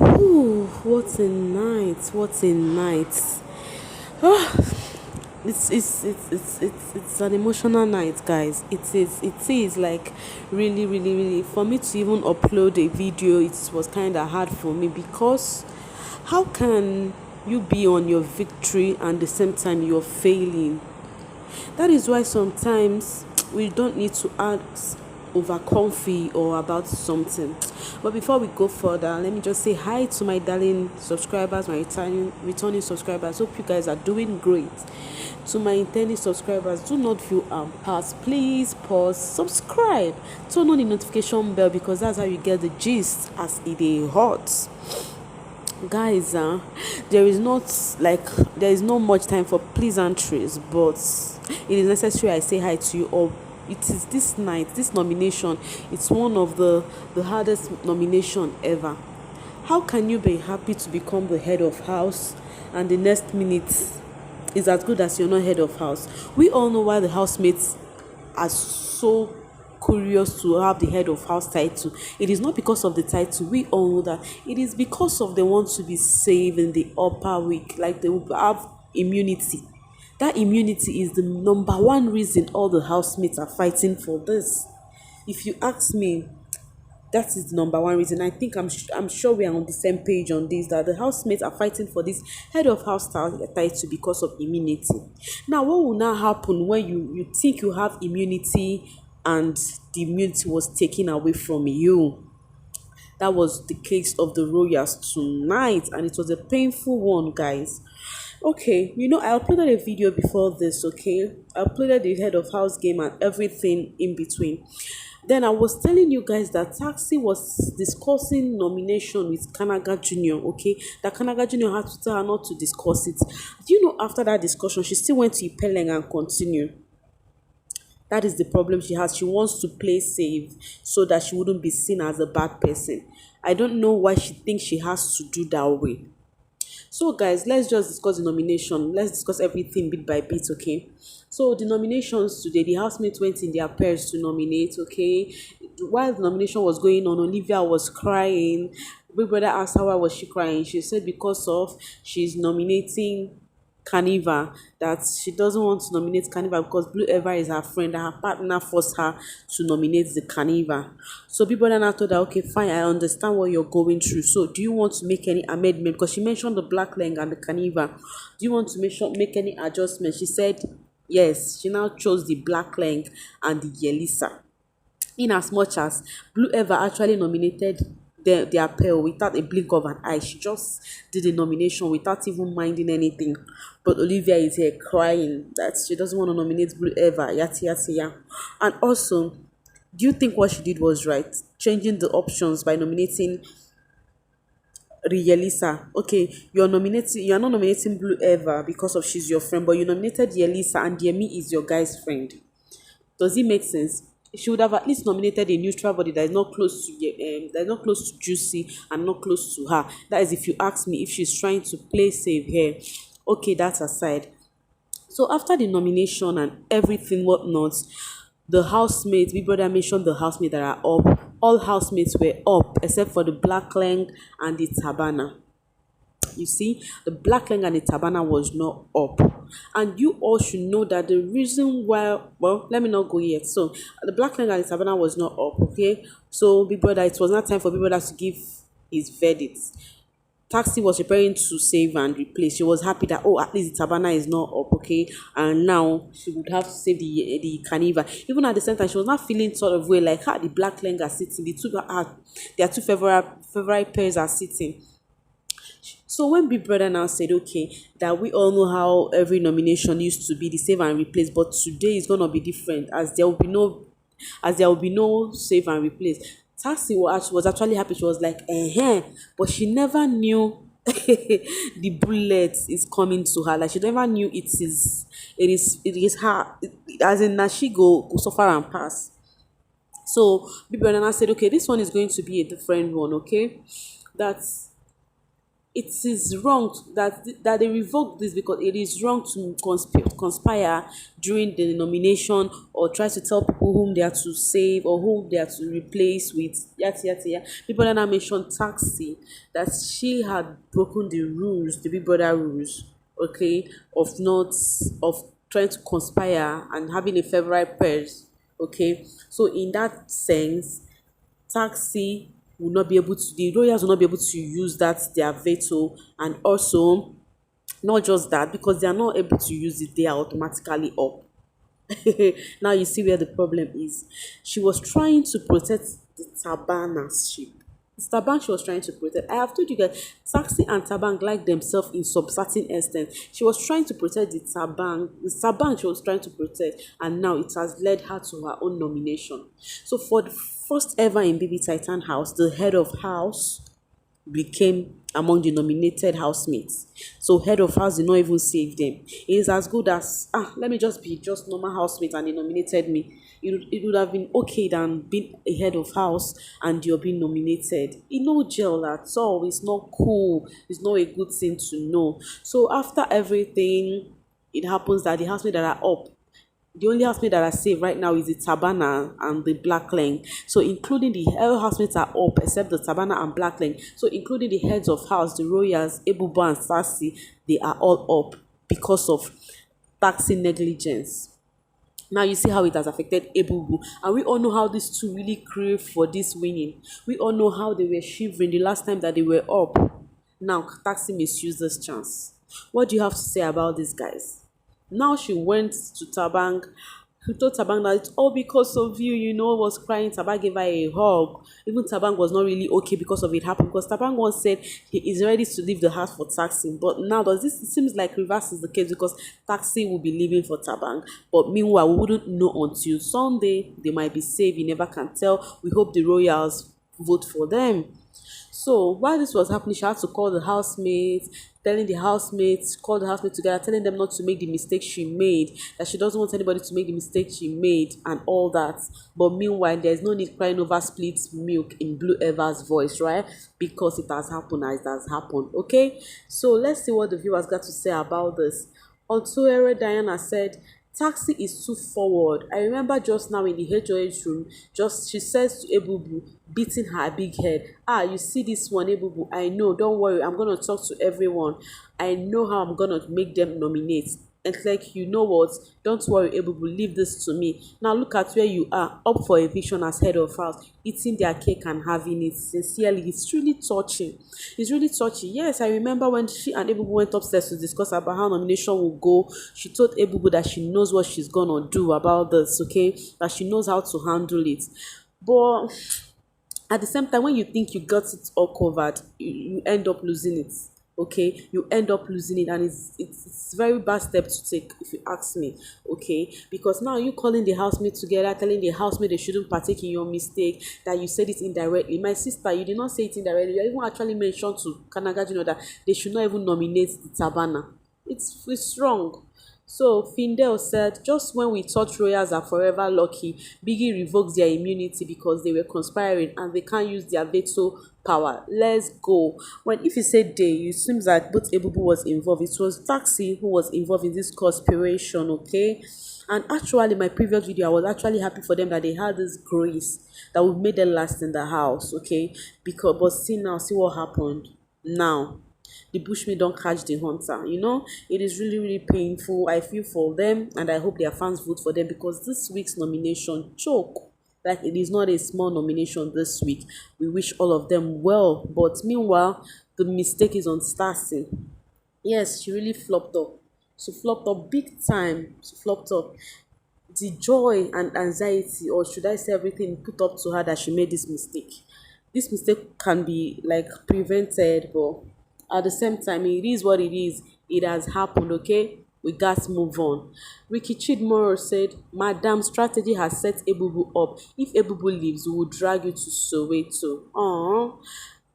Ooh, what a night! What a night! Ah, it's an emotional night, guys. It is like really. For me to even upload a video, it was kind of hard for me because how can you be on your victory and the same time you're failing? That is why sometimes we don't need to ask over comfy or about something. But before we go further, let me just say hi to my darling subscribers, my returning subscribers. Hope you guys are doing great. To my intending subscribers, do not feel pass. Please pause, subscribe, turn on the notification bell because that's how you get the gist as it is hot. Guys, there is no much time for pleasantries, but it is necessary I say hi to you all. It is this night, this nomination, it's one of the hardest nomination ever. How can you be happy to become the head of house and the next minute is as good as you're not head of house? We all know why the housemates are so curious to have the head of house title. It is not because of the title. We all know that it is because of they want to be safe in the upper week, like they will have immunity. That immunity is the number one reason all the housemates are fighting for this. If you ask me, that is the number one reason. I think I'm sure we are on the same page on this, that the housemates are fighting for this head of house title because of immunity. Now what will now happen when you think you have immunity and the immunity was taken away from you? That was the case of the Royals tonight, and it was a painful one, guys. Okay, I uploaded a video before this, okay? I uploaded the head of house game and everything in between. Then I was telling you guys that Taxi was discussing nomination with Kanaga Jr., okay? That Kanaga Jr. had to tell her not to discuss it. Do you know after that discussion, she still went to Ipeleng and continued? That is the problem she has. She wants to play safe so that she wouldn't be seen as a bad person. I don't know why she thinks she has to do that way. So guys, let's just discuss the nomination. Let's discuss everything bit by bit, okay? So the nominations today, the housemates went in their pairs to nominate, okay? While the nomination was going on, Olivia was crying. Big brother asked her why was she crying. She said because of she's nominating Carnival, that she doesn't want to nominate Carnival because Blue Ever is her friend and her partner forced her to nominate the Carnival. So people then told her, okay, fine, I understand what you're going through. So do you want to make any amendment? Because she mentioned the Black Lang and the Carnival. Do you want to make any adjustment? She said yes. She now chose the Black Lang and the Yelisa. In as much as Blue Ever actually nominated their pair without a blink of an eye. She just did the nomination without even minding anything. But Olivia is here crying that she doesn't want to nominate Blue Ever. Yati yati ya. And also, do you think what she did was right? Changing the options by nominating Yelisa. Okay, you're not nominating Blue Ever because of she's your friend, but you nominated Yelisa and Yemi is your guy's friend. Does it make sense? She would have at least nominated a neutral body that is not close to that is not close to Juicy and not close to her. That is, if you ask me, if she's trying to play safe here. Okay, that's aside. So after the nomination and everything whatnot, the housemates, Big Brother mentioned the housemates that are up. All housemates were up except for the Black Lang and the Tabana. You see, the Black Lang and the Tabana was not up. And you all should know that the reason why, well, let me not go yet. So, the Black Lang and the Tabana was not up, okay? So, Big Brother, it was not time for Big Brother to give his verdict. Taxi was preparing to save and replace. She was happy that, oh, at least the Tabana is not up, okay? And now she would have to save the Carnival. Even at the same time, she was not feeling sort of way like, the Black Lang are sitting. Their two favorite pairs are sitting. So when Big Brother now said, okay, that we all know how every nomination used to be the save and replace, but today is gonna be different as there will be no save and replace. Taxi was actually happy. She was like, but she never knew the bullet is coming to her. Like she never knew it is her. As in that she go suffer and pass. So Big Brother now said, okay, this one is going to be a different one, okay? That's it is wrong that they revoke this because it is wrong to conspire during the nomination or try to tell people whom they are to save or whom they are to replace with yata yata yata. People that now mentioned Taxi that she had broken the rules, the Big Brother rules, okay, of not of trying to conspire and having a favorite pairs, okay. So in that sense, Taxi will not be able to, the royals will not be able to use that their veto, and also not just that, because they are not able to use it, they are automatically up. Now you see where the problem is. She was trying to protect the Tabana's ship. It's Taban she was trying to protect. I have told you guys, Saxy and Taban like themselves in some certain extent. She was trying to protect the Taban she was trying to protect, and now it has led her to her own nomination. So for the first ever in bbtitan house, the head of house became among the nominated housemates. So head of house did not even save them. It is as good as let me just be just normal housemate and they nominated me. It would have been okay than being a head of house and you're being nominated. It no gel at all. It's not cool. It's not a good thing to know. So after everything, it happens that the housemates that are up, the only housemate that are safe right now is the Tabana and the Black Lane. So including the all housemates are up except the Tabana and Black Lane. So including the heads of house, the Royals, Ebuba and Sassy, they are all up because of taxi negligence. Now you see how it has affected Ebubu, and we all know how these two really crave for this winning. We all know how they were shivering the last time that they were up. Now taxi misused this chance. What do you have to say about these guys? Now she went to Tabang. She told Tabang that it's all because of you, was crying. Tabang gave her a hug. Even Tabang was not really okay because of it happened. Because Tabang once said he is ready to leave the house for Taxi. But now does this, it seems like reverse is the case because Taxi will be leaving for Tabang. But meanwhile, we wouldn't know until Sunday. They might be safe. You never can tell. We hope the Royals vote for them. So while this was happening, she had to call the housemates, call the housemates together, telling them not to make the mistake she made, that she doesn't want anybody to make the mistake she made, and all that. But meanwhile, there's no need crying over split milk in Blue Ever's voice, right? Because it has happened as it has happened. Okay, so let's see what the viewers got to say about this. On Twitter, Diana said, Taxi is too forward. I remember just now in the HOH room, just she says to Ebubu, beating her big head. You see this one, Ebubu? I know, don't worry, I'm gonna talk to everyone. I know how I'm gonna make them nominate. It's like, you know what? Don't worry, Ebubu, leave this to me. Now look at where you are, up for eviction as head of house, eating their cake and having it. Sincerely, it's really touching. It's really touching. Yes, I remember when she and Ebubu went upstairs to discuss about how nomination will go. She told Ebubu that she knows what she's gonna do about this, okay? That she knows how to handle it. But at the same time, when you think you got it all covered, you end up losing it. Okay, you end up losing it, and it's very bad step to take, if you ask me. Okay, because now you calling the housemate together, telling the housemate they shouldn't partake in your mistake, that you said it indirectly. My sister, you did not say it indirectly. You even actually mentioned to Kanaga, that they should not even nominate the Tabana. It's wrong. So Findel said, just when we thought royals are forever lucky, Biggie revokes their immunity because they were conspiring and they can't use their veto power. Let's go. When if you said they, it seems like both Ebubu was involved. It was Taxi who was involved in this conspiration, okay? And actually, my previous video, I was actually happy for them that they had this grace that would make them last in the house, okay? But see now, see what happened now. The bushmeat don't catch the hunter. It is really, really painful. I feel for them, and I hope their fans vote for them, because this week's nomination choke. Like, it is not a small nomination this week. We wish all of them well, but meanwhile, the mistake is on Stacy. Yes, she really flopped up. She flopped up big time. She flopped up. The joy and anxiety, or should I say everything, put up to her that she made this mistake. This mistake can be like prevented, but at the same time, it is what it is. It has happened, okay? We got to move on. Ricky Chidmoro said, Madam strategy has set Ebubu up. If Ebubu leaves, we will drag you to Soweto. Aww.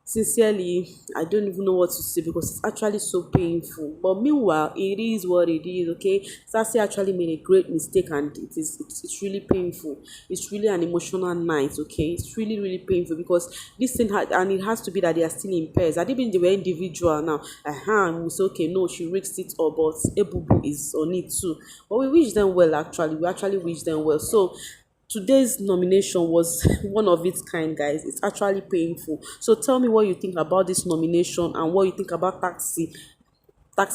Sincerely, I don't even know what to say because it's actually so painful. But meanwhile, it is what it is. Okay, Sassy actually made a great mistake, and it's really painful. It's really an emotional night. Okay, it's really painful because this thing had, and it has to be that they are still in pairs. Had it been they were individual now, we say okay, no, she risked it all, but Ebubu is on it too. But we wish them well. Actually, we actually wish them well. So today's nomination was one of its kind, guys. It's actually painful. So tell me what you think about this nomination and what you think about taxi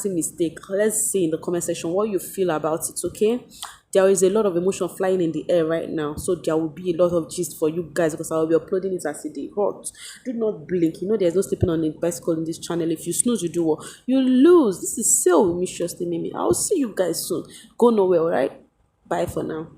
mistake. Let's see in the comment section what you feel about it. Okay, there is a lot of emotion flying in the air right now, so there will be a lot of gist for you guys because I will be uploading it as a day hot. Do not blink. You know there's no sleeping on a bicycle in this channel. If you snooze, you do what? You lose. This is so Miss Mimi. I'll see you guys soon. Go nowhere. All right, bye for now.